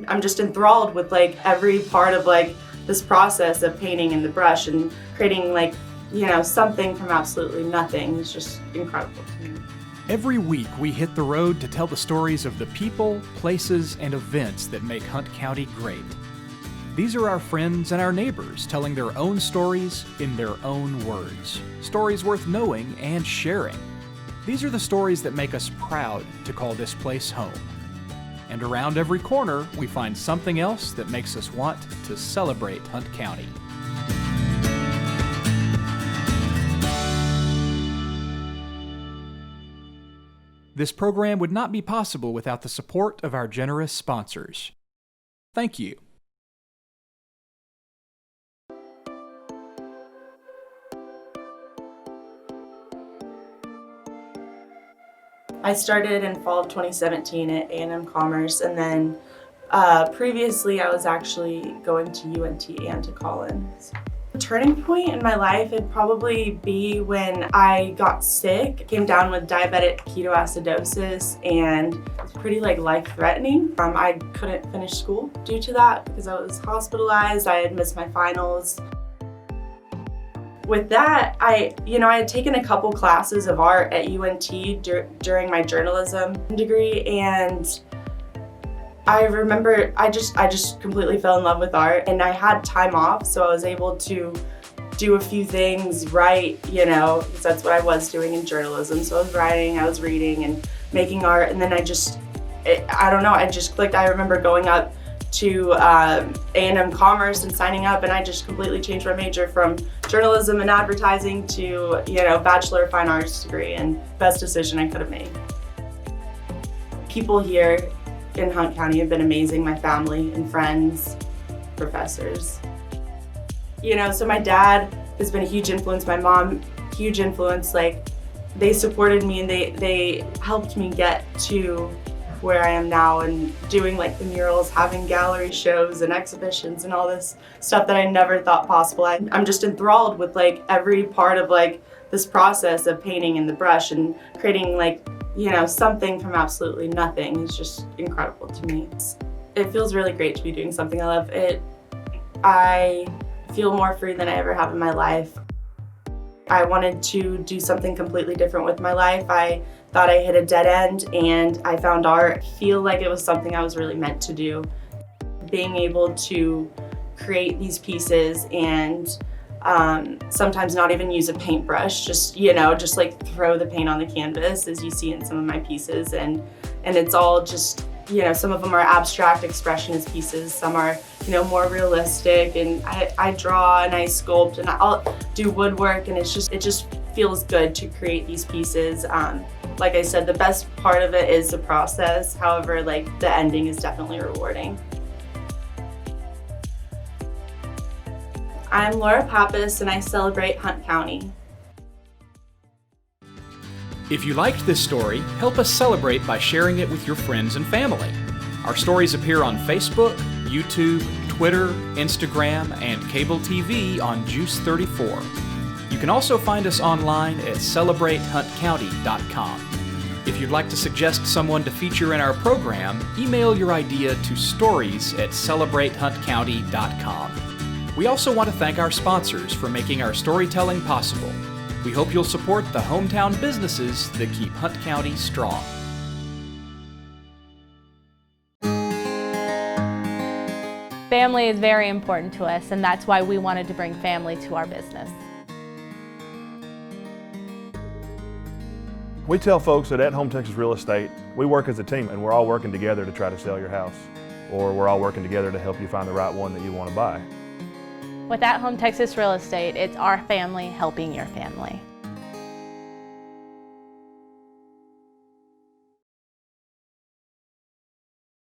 I'm just enthralled with like every part of like this process of painting in the brush and creating like, something from absolutely nothing is just incredible to me. Every week we hit the road to tell the stories of the people, places, and events that make Hunt County great. These are our friends and our neighbors telling their own stories in their own words. Stories worth knowing and sharing. These are the stories that make us proud to call this place home. And around every corner, we find something else that makes us want to celebrate Hunt County. This program would not be possible without the support of our generous sponsors. Thank you. I started in fall of 2017 at A&M Commerce, and then previously I was actually going to UNT and to Collins. The turning point in my life would probably be when I got sick, came down with diabetic ketoacidosis, and it was pretty life-threatening. I couldn't finish school due to that because I was hospitalized. I had missed my finals. With that, I had taken a couple classes of art at UNT during my journalism degree, and I remember I just completely fell in love with art, and I had time off, so I was able to do a few things, write, because that's what I was doing in journalism. So I was writing, I was reading and making art, and then I just clicked. I remember going up to A&M Commerce and signing up, and I just completely changed my major from journalism and advertising to, Bachelor of Fine Arts degree, and best decision I could have made. People here in Hunt County have been amazing, my family and friends, professors. So my dad has been a huge influence, my mom, huge influence. They supported me and they helped me get to where I am now and doing the murals, having gallery shows and exhibitions and all this stuff that I never thought possible. I'm just enthralled with every part of this process of painting in the brush and creating something from absolutely nothing is just incredible to me. It feels really great to be doing something I love. I feel more free than I ever have in my life. I wanted to do something completely different with my life. I thought I hit a dead end, and I found art. I feel like it was something I was really meant to do. Being able to create these pieces and sometimes not even use a paintbrush, just throw the paint on the canvas, as you see in some of my pieces, and it's all just, some of them are abstract expressionist pieces, some are more realistic, and I draw and I sculpt and I'll do woodwork, and it just feels good to create these pieces. Like I said, the best part of it is the process. However, the ending is definitely rewarding. I'm Laura Pappas, and I celebrate Hunt County. If you liked this story, help us celebrate by sharing it with your friends and family. Our stories appear on Facebook, YouTube, Twitter, Instagram, and cable TV on Juice 34. You can also find us online at celebratehuntcounty.com. If you'd like to suggest someone to feature in our program, email your idea to stories@celebratehuntcounty.com. We also want to thank our sponsors for making our storytelling possible. We hope you'll support the hometown businesses that keep Hunt County strong. Family is very important to us, and that's why we wanted to bring family to our business. We tell folks that at Home Texas Real Estate, we work as a team, and we're all working together to try to sell your house, or we're all working together to help you find the right one that you want to buy. With At Home Texas Real Estate, it's our family helping your family.